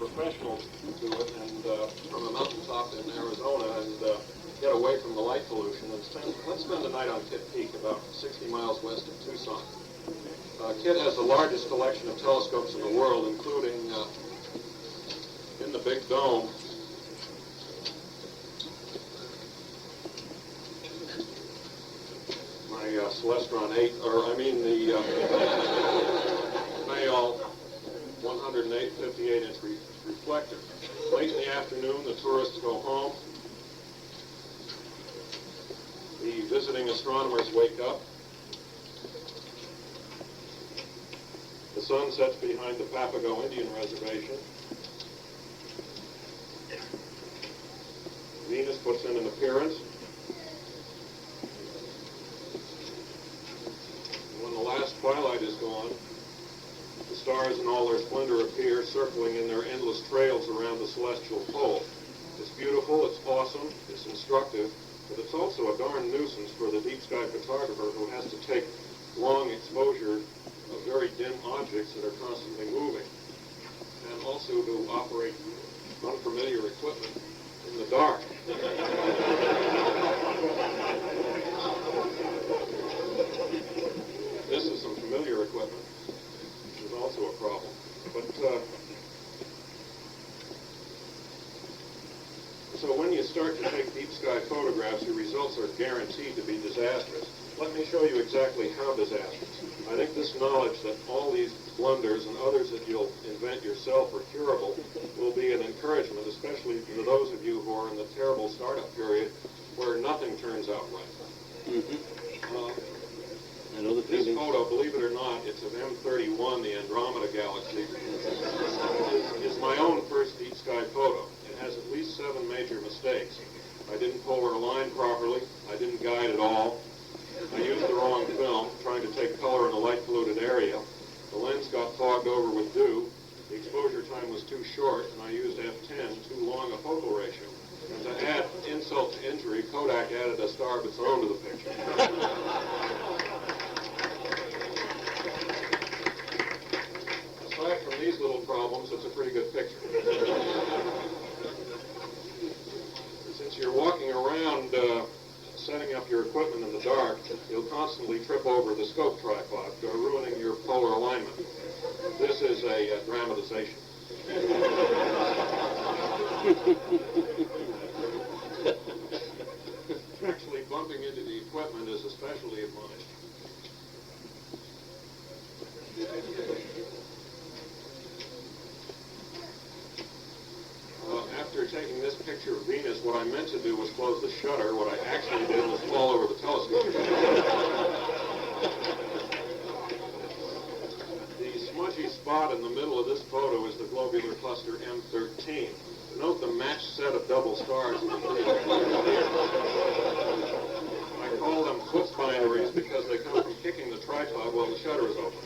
professionals do it, and from a mountaintop in Arizona, and get away from the light pollution, and let's spend the night on Kitt Peak, about 60 miles west of Tucson. Kitt has the largest collection of telescopes in the world, including in the Big Dome. My Stellafane 8, or I mean the Mayall 108 58-inch reflector. Late in the afternoon, the tourists go home. The visiting astronomers wake up. The sun sets behind the Papago Indian Reservation. Venus puts in an appearance. When the last twilight is gone, the stars in all their splendor appear, circling in their endless trails around the celestial pole. It's beautiful, it's awesome, it's instructive, but it's also a darn nuisance for the deep sky photographer who has to take long exposure of very dim objects that are constantly moving, and also to operate unfamiliar equipment in the dark. This is some familiar equipment, which is also a problem. But so when you start to take deep sky photographs, your results are guaranteed to be disastrous. Let me show you exactly how disastrous. I think this knowledge that all these blunders and others that you'll invent yourself are curable will be an encouragement, especially to those of you who are in the terrible startup period where nothing turns out right. I know the This photo, believe it or not, it's of M31, the Andromeda Galaxy, is my own first deep sky photo. It has at least 7 major mistakes. I didn't polar align properly. I didn't guide at all. I used the wrong film, trying to take color in a light-polluted area. The lens got fogged over with dew. The exposure time was too short, and I used f10, too long a focal ratio. And to add insult to injury, Kodak added a star of its own to the picture. Aside from these little problems, it's a pretty good picture. Since you're walking around setting up your equipment in the dark, you'll constantly trip over the scope tripod, ruining your polar alignment. This is a dramatization. Actually, bumping into the equipment is especially admonished. After taking this picture of Venus, what I meant to do was close the shutter. What I actually did was fall over the telescope. The smudgy spot in the middle of this photo is the globular cluster M13. Note the matched set of double stars. I call them foot binaries because they come from kicking the tripod while the shutter is open.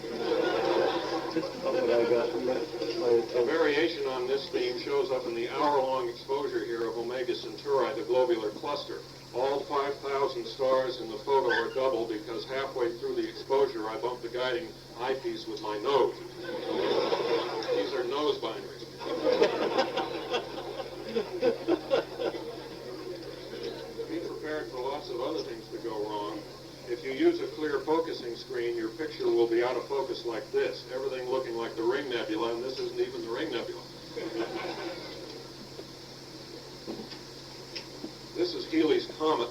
A variation on this theme shows up in the hour-long exposure here of Omega Centauri, the globular cluster. All 5,000 stars in the photo are double because halfway through the exposure I bumped the guiding eyepiece with my nose. These are nose binaries. Be prepared for lots of other things to go wrong. If you use a clear focusing screen, your picture will be out of focus like this, everything looking like the Ring Nebula, and this isn't even the Ring Nebula. This is Healy's Comet.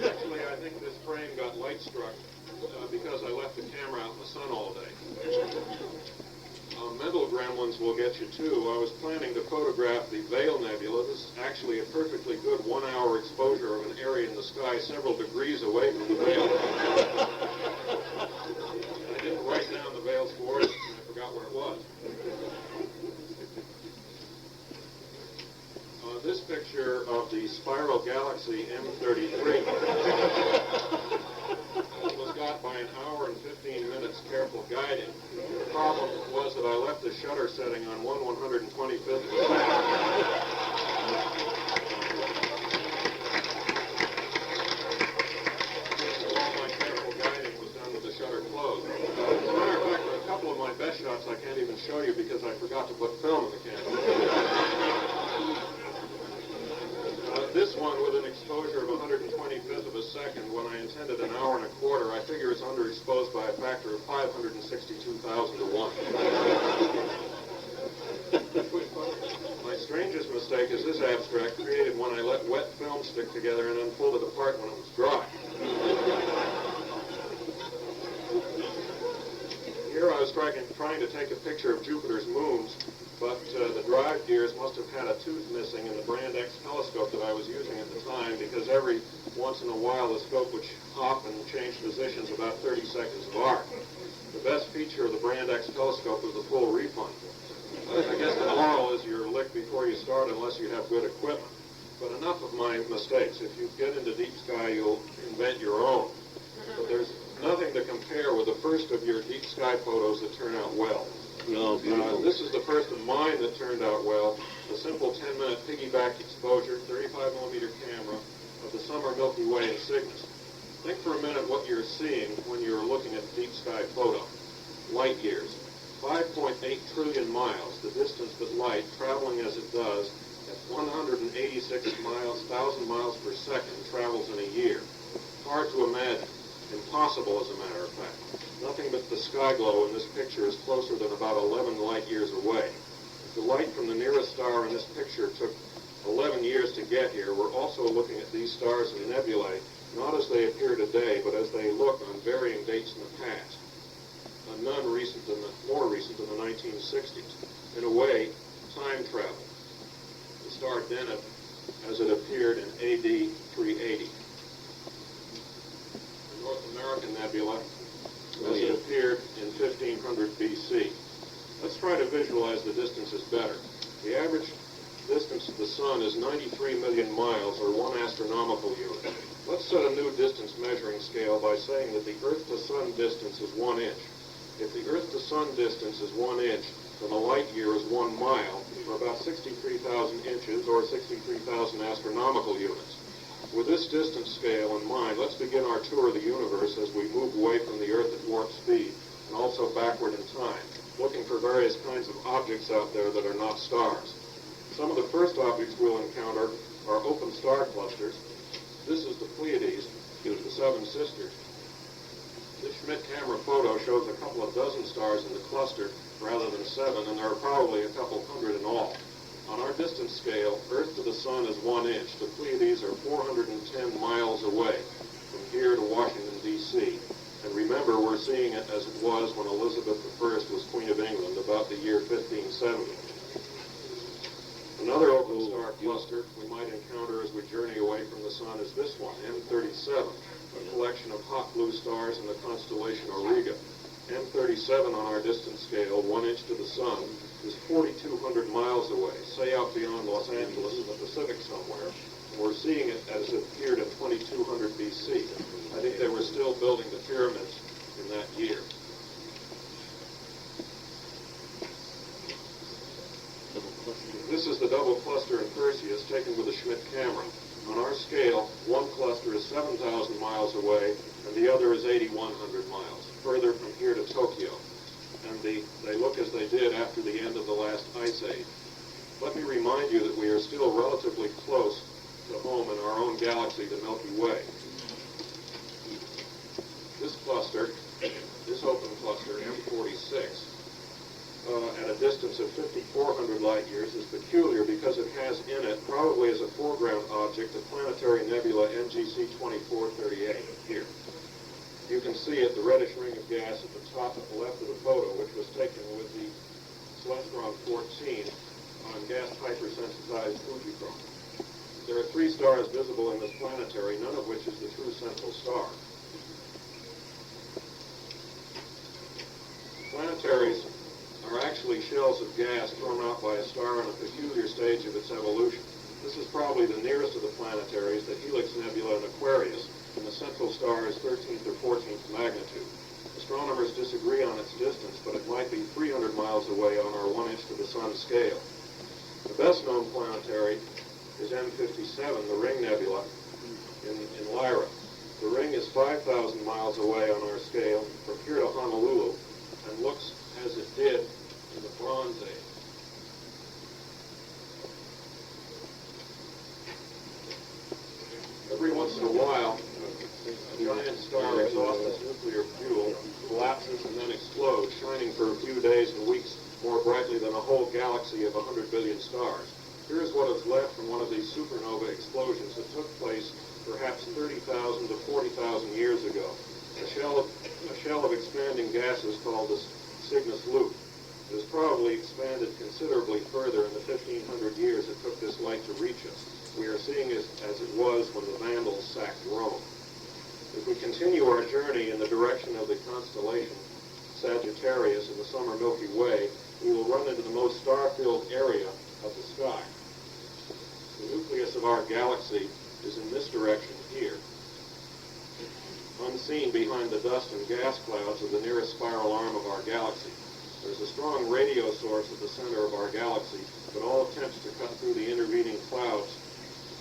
Actually, I think this frame got light struck because I left the camera out in the sun all day. Mental gremlins will get you too. I was planning to photograph the Veil Nebula. This is actually a perfectly good 1-hour exposure of an area in the sky several degrees away from the Veil. I didn't write down the Veil's coordinates and I forgot where it was. This picture of the spiral galaxy M33 was got by an hour and 15 minutes careful guiding. The problem was that I left the shutter setting on 1/125th of a second. All my careful guiding was done with the shutter closed. As a matter of fact, a couple of my best shots I can't even forgot to put film in the camera. This one with an exposure of 125th of a second, when I intended an hour and a quarter, I figure it's underexposed by a factor of 562,000 to 1. My strangest mistake is this abstract created when I let wet film stick together and then pulled it apart when it was dry. Here I was trying to take a picture of Jupiter's moons, but the drive gears must have had a tooth missing in the Brand X telescope that I was using at the time, because every once in a while the scope would hop and change positions about 30 seconds of arc. The best feature of the Brand X telescope was the full refund. I guess the moral is you're licked before you start unless you have good equipment. But enough of my mistakes. If you get into deep sky, you'll invent your own. But there's nothing to compare with the first of your deep sky photos that turn out well. No, beautiful. This is the first of mine that turned out well. A simple 10-minute piggyback exposure, 35mm camera of the summer Milky Way in Cygnus. Think for a minute what you're seeing when you're looking at the deep sky photo. Light years. 5.8 trillion miles, the distance that light, traveling as it does, at 186,000 miles per second, travels in a year. Hard to imagine. Impossible, as a matter of fact. Nothing but the sky glow in this picture is closer than about 11 light years away. If the light from the nearest star in this picture took 11 years to get here, we're also looking at these stars and nebulae, not as they appear today, but as they look on varying dates in the past. None more recent than the 1960s. In a way, time travel. The star Deneb as it appeared in AD 380. The North American Nebula as it appeared in 1500 BC. Let's try to visualize the distances better. The average distance to the Sun is 93 million miles, or 1 astronomical unit. Let's set a new distance measuring scale by saying that the Earth to Sun distance is 1 inch. If the Earth to Sun distance is 1 inch, then a light year is 1 mile, or about 63,000 inches, or 63,000 astronomical units. With this distance scale in mind, let's begin our tour of the universe as we move away from the Earth at warp speed, and also backward in time, looking for various kinds of objects out there that are not stars. Some of the first objects we'll encounter are open star clusters. This is the Pleiades, the Seven Sisters. This Schmidt camera photo shows a couple of dozen stars in the cluster rather than 7, and there are probably a couple hundred in all. On our distance scale, Earth to the Sun is 1 inch. The Pleiades are 410 miles away from here to Washington, D.C. And remember, we're seeing it as it was when Elizabeth I was Queen of England, about the year 1570. Another open star cluster we might encounter as we journey away from the Sun is this one, M37, a collection of hot blue stars in the constellation Auriga. M37 on our distance scale, 1 inch to the Sun, is 4,200 miles away, say out beyond Los Angeles in the Pacific somewhere. And we're seeing it as it appeared in 2200 BC. I think they were still building the pyramids in that year. This is the double cluster in Perseus taken with a Schmidt camera. On our scale, one cluster is 7,000 miles away, and the other is 8,100 miles, further from here to Tokyo. And they look as they did after the end of the last ice age. Let me remind you that we are still relatively close to home in our own galaxy, the Milky Way. This cluster, this open cluster, M46, at a distance of 5,400 light years, is peculiar because it has in it, probably as a foreground object, the planetary nebula NGC 2438 here. You can see it, the reddish ring of gas at the top at the left of the photo, which was taken with the Stellafane 14 on gas hypersensitized Fujichrome. There are 3 stars visible in this planetary, none of which is the true central star. Planetaries are actually shells of gas thrown out by a star in a peculiar stage of its evolution. This is probably the nearest of the planetaries, the Helix Nebula in Aquarius, and the central star is 13th or 14th magnitude. Astronomers disagree on its distance, but it might be 300 miles away on our 1 inch to the Sun scale. The best known planetary is M57, the Ring Nebula in Lyra. The ring is 5,000 miles away on our scale from here to Honolulu and looks as it did in the Bronze Age. 100 billion stars. Here's what is left from one of these supernova explosions that took place perhaps 30,000 to 40,000 years ago. A shell of expanding gases called the Cygnus loop. It has probably expanded considerably further in the 1,500 years it took this light to reach us. We are seeing it as it was when the Vandals sacked Rome. If we continue our journey in the direction of the constellation Sagittarius in the summer Milky Way, we will run into the most star-filled area of the sky. The nucleus of our galaxy is in this direction here, unseen behind the dust and gas clouds of the nearest spiral arm of our galaxy. There's a strong radio source at the center of our galaxy, but all attempts to cut through the intervening clouds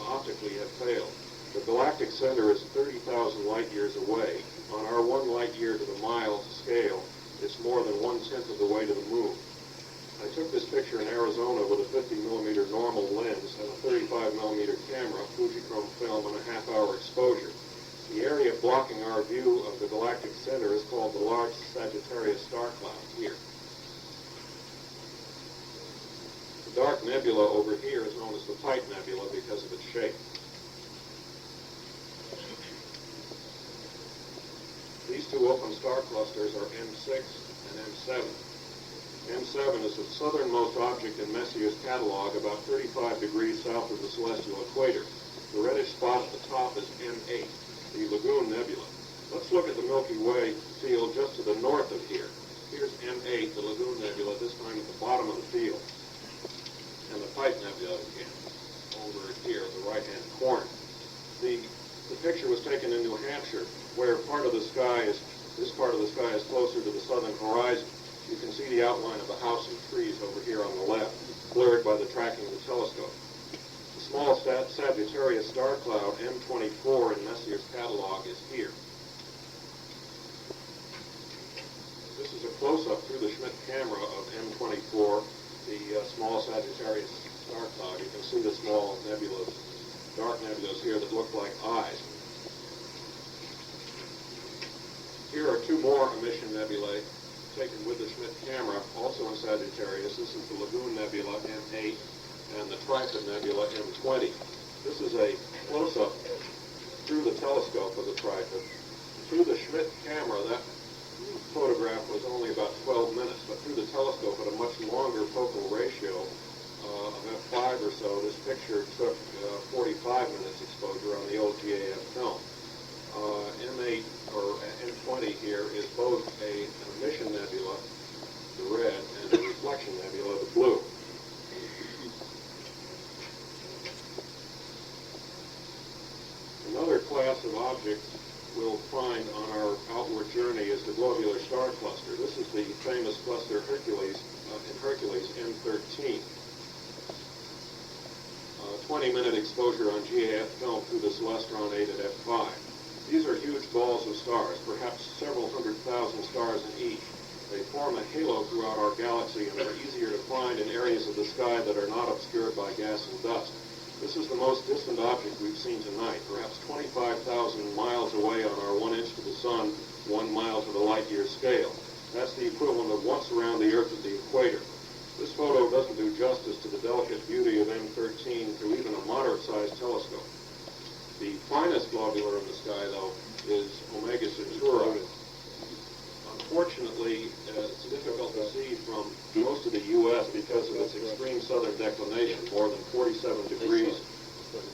optically have failed. The galactic center is 30,000 light years away. On our 1 light year to the mile scale, it's more than 1/10 of the way to the moon. I took this picture in Arizona with a 50mm normal lens and a 35mm camera, Fujichrome film, and a half-hour exposure. The area blocking our view of the galactic center is called the large Sagittarius star cloud here. The dark nebula over here is known as the Pipe Nebula because of its shape. These two open star clusters are M6 and M7. M7 is the southernmost object in Messier's catalog, about 35 degrees south of the celestial equator. The reddish spot at the top is M8, the Lagoon Nebula. Let's look at the Milky Way field just to the north of here. Here's M8, the Lagoon Nebula, this time at the bottom of the field. And the Pipe Nebula again, over here at the right-hand corner. The picture was taken in New Hampshire, where this part of the sky is closer to the southern horizon. You can see the outline of a house and trees over here on the left, blurred by the tracking of the telescope. The small Sagittarius star cloud, M24, in Messier's catalog is here. This is a close-up through the Schmidt camera of M24, the small Sagittarius star cloud. You can see the small nebulas, dark nebulas here that look like eyes. Here are two more emission nebulae taken with the Schmidt camera, also in Sagittarius. This is the Lagoon Nebula, M8, and the Trifid Nebula, M20. This is a close-up through the telescope of the Trifid. Through the Schmidt camera, that photograph was only about 12 minutes, but through the telescope at a much longer focal ratio of f5 or so, this picture took 45 minutes exposure on the old GAF film. M8 or M20 here is both an emission nebula, the red, and a reflection nebula, the blue. Another class of objects we'll find on our outward journey is the globular star cluster. This is the famous cluster Hercules, in Hercules, M13. 20-minute exposure on GAF film through the Celestron 8 at f5. These are huge balls of stars, perhaps several 100,000 stars in each. They form a halo throughout our galaxy and are easier to find in areas of the sky that are not obscured by gas and dust. This is the most distant object we've seen tonight, perhaps 25,000 miles away on our 1 inch to the sun, 1 mile to the light year scale. That's the equivalent of once around the Earth at the equator. This photo doesn't do justice to the delicate beauty of M13 through even a moderate-sized telescope. The finest globular in the sky, though, is Omega Centauri. Unfortunately, it's difficult to see from most of the U.S. because of its extreme southern declination, more than 47 degrees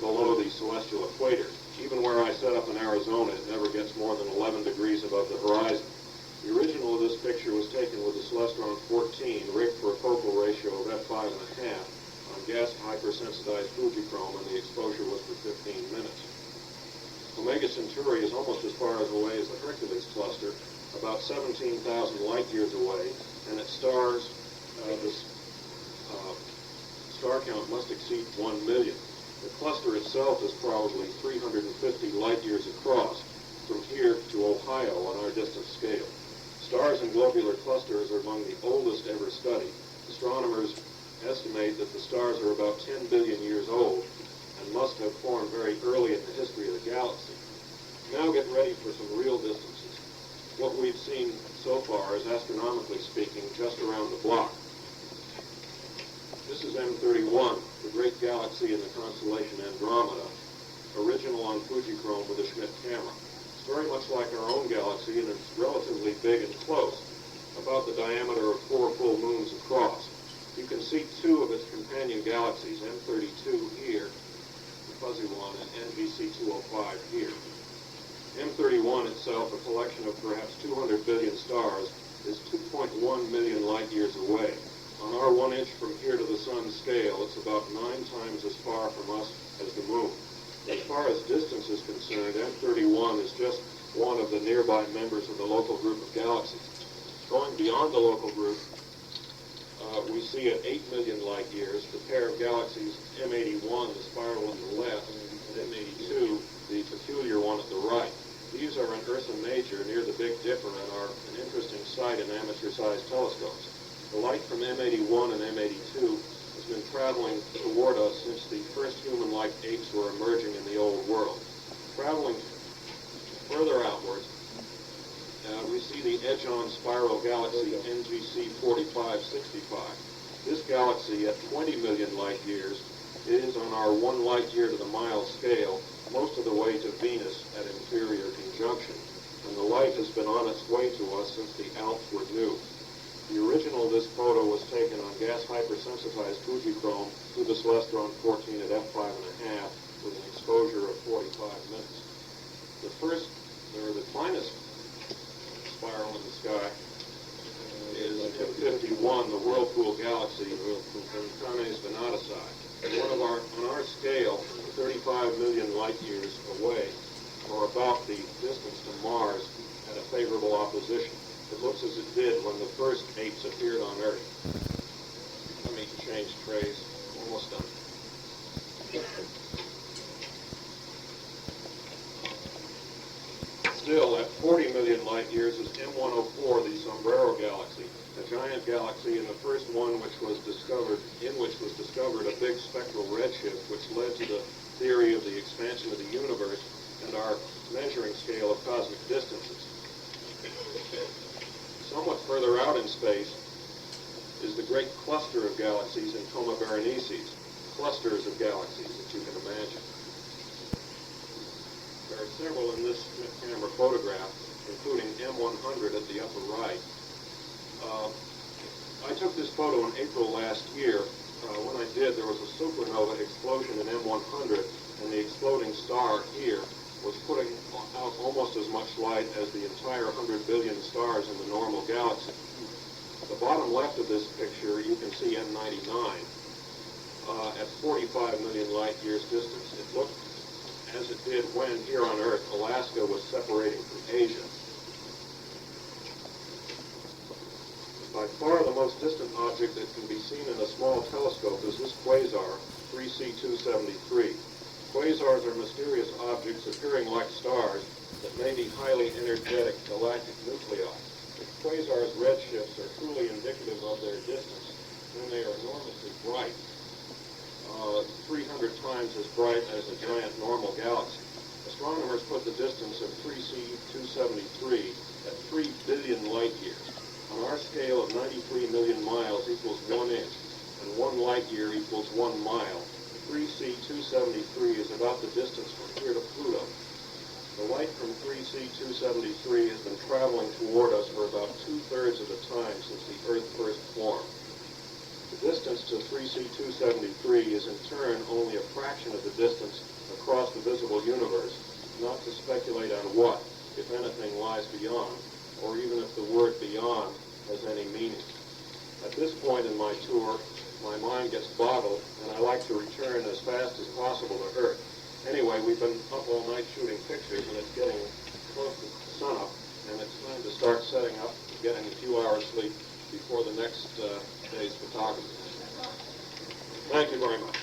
below the celestial equator. Even where I set up in Arizona, it never gets more than 11 degrees above the horizon. The original of this picture was taken with the Celestron 14, rigged for a focal ratio of f5.5 on gas hypersensitized Fujichrome, and the exposure was for 15 minutes. Omega Centauri is almost as far away as the Hercules cluster, about 17,000 light years away, and its stars, star count must exceed 1 million. The cluster itself is probably 350 light years across, from here to Ohio on our distance scale. Stars and globular clusters are among the oldest ever studied. Astronomers estimate that the stars are about 10 billion years old and must have formed very early in the history of the galaxy. Now get ready for some real distances. What we've seen so far is, astronomically speaking, just around the block. This is M31, the great galaxy in the constellation Andromeda, original on Fujichrome with a Schmidt camera. It's very much like our own galaxy, and it's relatively big and close, about the diameter of 4 full moons across. You can see 2 of its companion galaxies, M32 here, the fuzzy one, and NGC 205 here. M31 itself, a collection of perhaps 200 billion stars, is 2.1 million light years away. On our 1 inch from here to the sun's scale, it's about 9 times as far from us as the moon. As far as distance is concerned, M31 is just one of the nearby members of the local group of galaxies. Going beyond the local group, we see at 8 million light years the pair of galaxies, M81, the spiral on the left, and M82, the peculiar one at the right. These are in Ursa Major near the Big Dipper and are an interesting sight in amateur-sized telescopes. The light from M81 and M82 has been traveling toward us since the first human-like apes were emerging in the Old World. Traveling further outwards, we see the edge-on spiral galaxy NGC 4565. This galaxy at 20 million light years is on our 1 light year to the mile scale, most of the way to Venus at inferior conjunction, and the light has been on its way to us since the Alps were new. The original of this photo was taken on gas hypersensitized Fujichrome through the Celestron 14 at f5.5 with an exposure of 45 minutes. The first, or the finest spiral in the sky is M51, the Whirlpool galaxy, from Canes Venatici. On our scale, 35 million light years away, or about the distance to Mars at a favorable opposition. It looks as it did when the first apes appeared on Earth. Let me change trays. Almost done. Still, at 40 million light years is M104, the Sombrero galaxy, a giant galaxy, and the first one in which was discovered a big spectral redshift, which led to the theory of the expansion of the universe and our measuring scale of cosmic distances. Somewhat further out in space is the great cluster of galaxies in Coma Berenices, clusters of galaxies that you can imagine. There are several in this camera photograph, including M100 at the upper right. I took this photo in April last year. When I did, there was a supernova explosion in M100, and the exploding star here was putting out almost as much light as the entire 100 billion stars in the normal galaxy. At the bottom left of this picture, you can see M99 at 45 million light years distance. It looked as it did when, here on Earth, Alaska was separating from Asia. By far the most distant object that can be seen in a small telescope is this quasar, 3C273. Quasars are mysterious objects appearing like stars that may be highly energetic galactic nuclei. If quasars' redshifts are truly indicative of their distance, then they are enormously bright, 300 times as bright as a giant normal galaxy. Astronomers put the distance of 3C273 at 3 billion light years. On our scale of 93 million miles equals 1 inch, and 1 light year equals 1 mile. 3C273 is about the distance from here to Pluto. The light from 3C273 has been traveling toward us for about 2/3 of the time since the Earth first formed. The distance to 3C273 is in turn only a fraction of the distance across the visible universe, not to speculate on what, if anything, lies beyond, or even if the word beyond has any meaning. At this point in my tour, my mind gets boggled, and I like to return as fast as possible to Earth. Anyway, we've been up all night shooting pictures, and it's getting close to sunup, and it's time to start setting up and getting a few hours sleep before the next day's photography. Thank you very much.